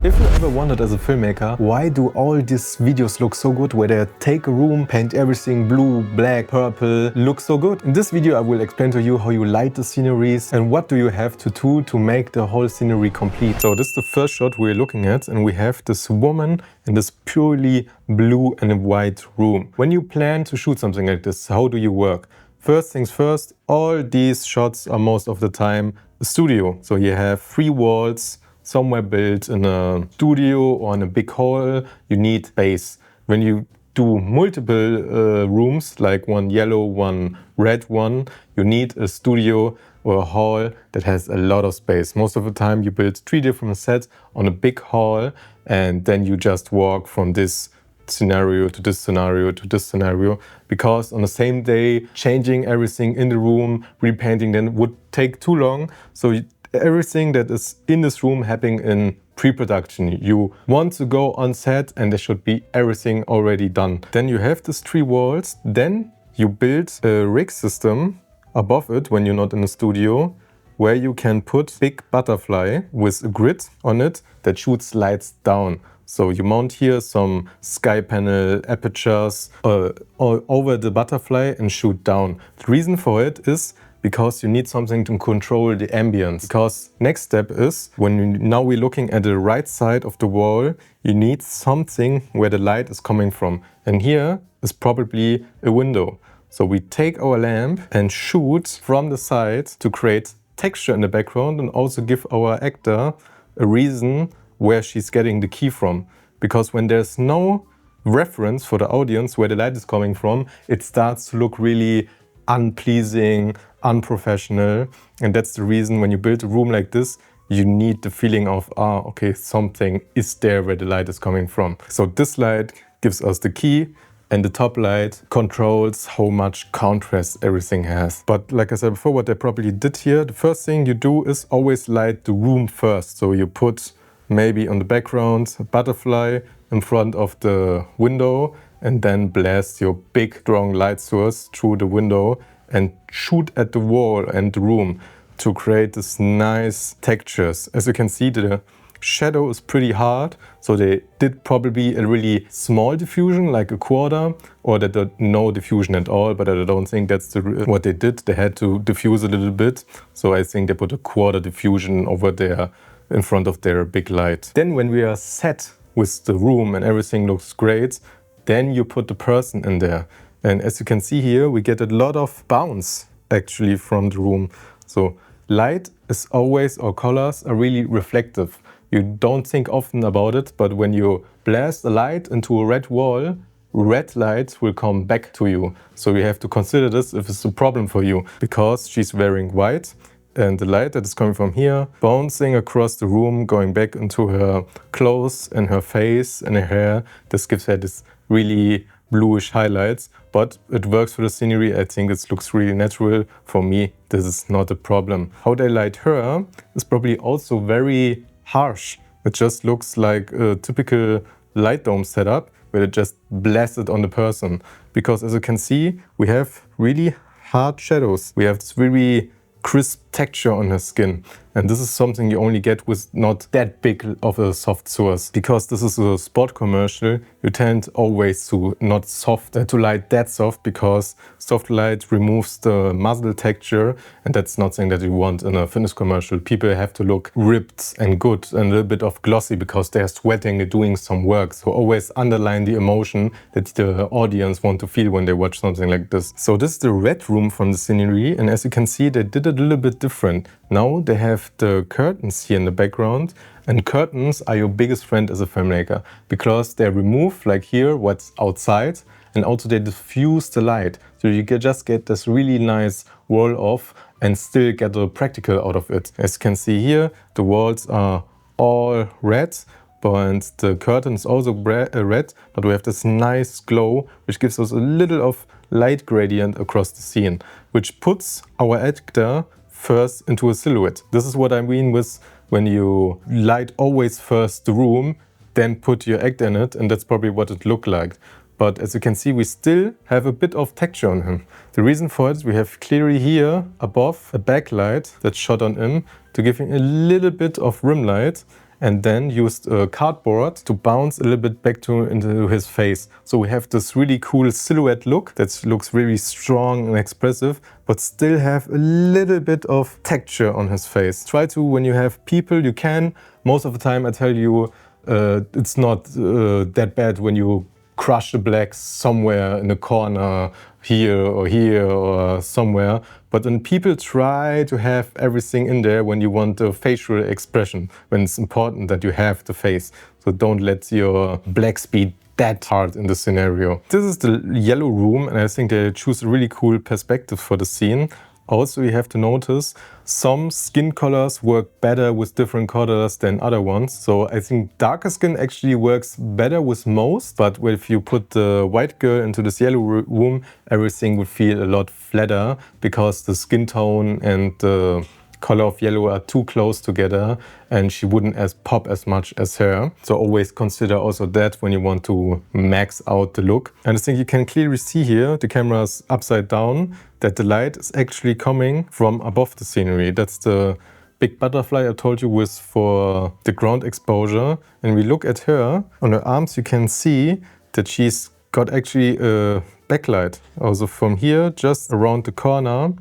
If you ever wondered as a filmmaker, why do all these videos look so good, where they take a room, paint everything blue, black, purple, look so good? In this video I will explain to you how you light the sceneries and what do you have to do to make the whole scenery complete. So this is the first shot we're looking at, and we have this woman in this purely blue and white room. When you plan to shoot something like this, how do you work? First things first, all these shots are most of the time a studio. So you have 3 walls, somewhere built in a studio or in a big hall. You need space. When you do multiple rooms, like one yellow, one red one, you need a studio or a hall that has a lot of space. Most of the time you build 3 different sets on a big hall, and then you just walk from this scenario to this scenario to this scenario, because on the same day changing everything in the room, repainting then would take too long. So everything that is in this room happening in pre-production. You want to go on set and there should be everything already done. Then you have these 3 walls. Then you build a rig system above it when you're not in the studio, where you can put big butterfly with a grid on it that shoots lights down. So you mount here some sky panel apertures all over the butterfly and shoot down. The reason for it is because you need something to control the ambience. Because next step is, now we're looking at the right side of the wall, you need something where the light is coming from. And here is probably a window. So we take our lamp and shoot from the side to create texture in the background and also give our actor a reason where she's getting the key from. Because when there's no reference for the audience where the light is coming from, it starts to look really unpleasing, unprofessional. And that's the reason when you build a room like this, you need the feeling of, okay, something is there where the light is coming from. So this light gives us the key, and the top light controls how much contrast everything has. But like I said before, what I probably did here, the first thing you do is always light the room first. So you put maybe on the background a butterfly in front of the window, and then blast your big strong light source through the window and shoot at the wall and the room to create this nice textures. As you can see, the shadow is pretty hard, so they did probably a really small diffusion, like a quarter, or they did no diffusion at all, but I don't think that's what they did. They had to diffuse a little bit, so I think they put a quarter diffusion over there in front of their big light. Then when we are set with the room and everything looks great, then you put the person in there. And as you can see here, we get a lot of bounce actually from the room. So light is always, or colors are really reflective. You don't think often about it, but when you blast a light into a red wall, red light will come back to you. So you have to consider this if it's a problem for you, because she's wearing white. And the light that is coming from here, bouncing across the room, going back into her clothes and her face and her hair, this gives her this really bluish highlights, but it works for the scenery. I think it looks really natural. For me, this is not a problem. How they light her is probably also very harsh. It just looks like a typical light dome setup where they just blast it on the person. Because as you can see, we have really hard shadows. We have this very crisp texture on her skin, and this is something you only get with not that big of a soft source. Because this is a sport commercial, you tend always to not to light that soft, because soft light removes the muzzle texture, and that's not something that you want in a fitness commercial. People have to look ripped and good and a little bit of glossy because they're sweating, they're doing some work. So always underline the emotion that the audience want to feel when they watch something like this. So this is the red room from the scenery, and as you can see, they did it a little bit different. Now they have the curtains here in the background, and curtains are your biggest friend as a filmmaker, because they remove, like here, what's outside, and also they diffuse the light. So you can just get this really nice wall off and still get the practical out of it. As you can see here, the walls are all red, but the curtain is also red, but we have this nice glow, which gives us a little of light gradient across the scene, which puts our actor first into a silhouette. This is what I mean with when you light always first the room, then put your actor in it, and that's probably what it looked like. But as you can see, we still have a bit of texture on him. The reason for it is we have clearly here above a backlight that's shot on him to give him a little bit of rim light, and then used cardboard to bounce a little bit back into his face. So we have this really cool silhouette look that looks really strong and expressive, but still have a little bit of texture on his face. Try to, when you have people, you can. Most of the time I tell you, it's not that bad when you crush the blacks somewhere in a corner, here or somewhere. But when people try to have everything in there when you want a facial expression, when it's important that you have the face. So don't let your blacks be that hard in the scenario. This is the yellow room, and I think they choose a really cool perspective for the scene. Also, you have to notice some skin colors work better with different colors than other ones. So I think darker skin actually works better with most, but if you put the white girl into this yellow room, everything would feel a lot flatter because the skin tone and the color of yellow are too close together and she wouldn't pop as much as her. So always consider also that when you want to max out the look. And I think you can clearly see here, the camera is upside down, that the light is actually coming from above the scenery. That's the big butterfly I told you was for the ground exposure. And we look at her, on her arms you can see that she's got actually a backlight. Also from here, just around the corner,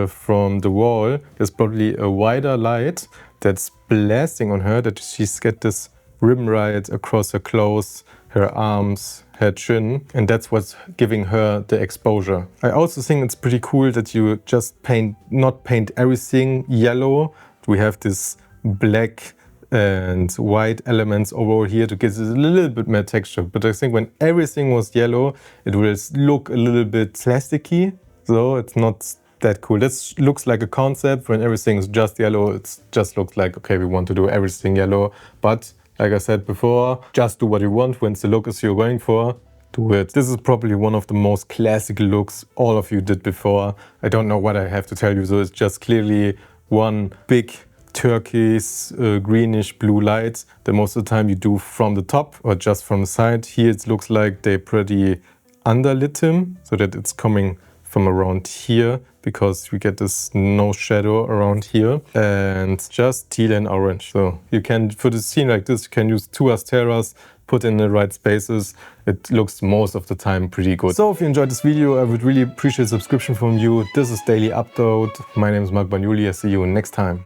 from the wall, there's probably a wider light that's blasting on her, that she's got this rim right across her clothes, her arms, her chin, and that's what's giving her the exposure. I also think it's pretty cool that you just not paint everything yellow. We have this black and white elements over here to give it a little bit more texture. But I think when everything was yellow, it will look a little bit plasticky, so it's not that cool. This looks like a concept. When everything is just yellow, it just looks like, okay, we want to do everything yellow. But like I said before, just do what you want. When the look is you're going for, do it. This is probably one of the most classic looks all of you did before. I don't know what I have to tell you. So it's just clearly one big turquoise, greenish blue lights that most of the time you do from the top or just from the side. Here it looks like they pretty underlit him so that it's coming from around here, because we get this no shadow around here, and just teal and orange. So you can, for the scene like this, you can use two asteras, put in the right spaces. It looks most of the time pretty good. So if you enjoyed this video, I would really appreciate a subscription from you. This is Daily Upload. My name is Mark Banyuli. I see you next time.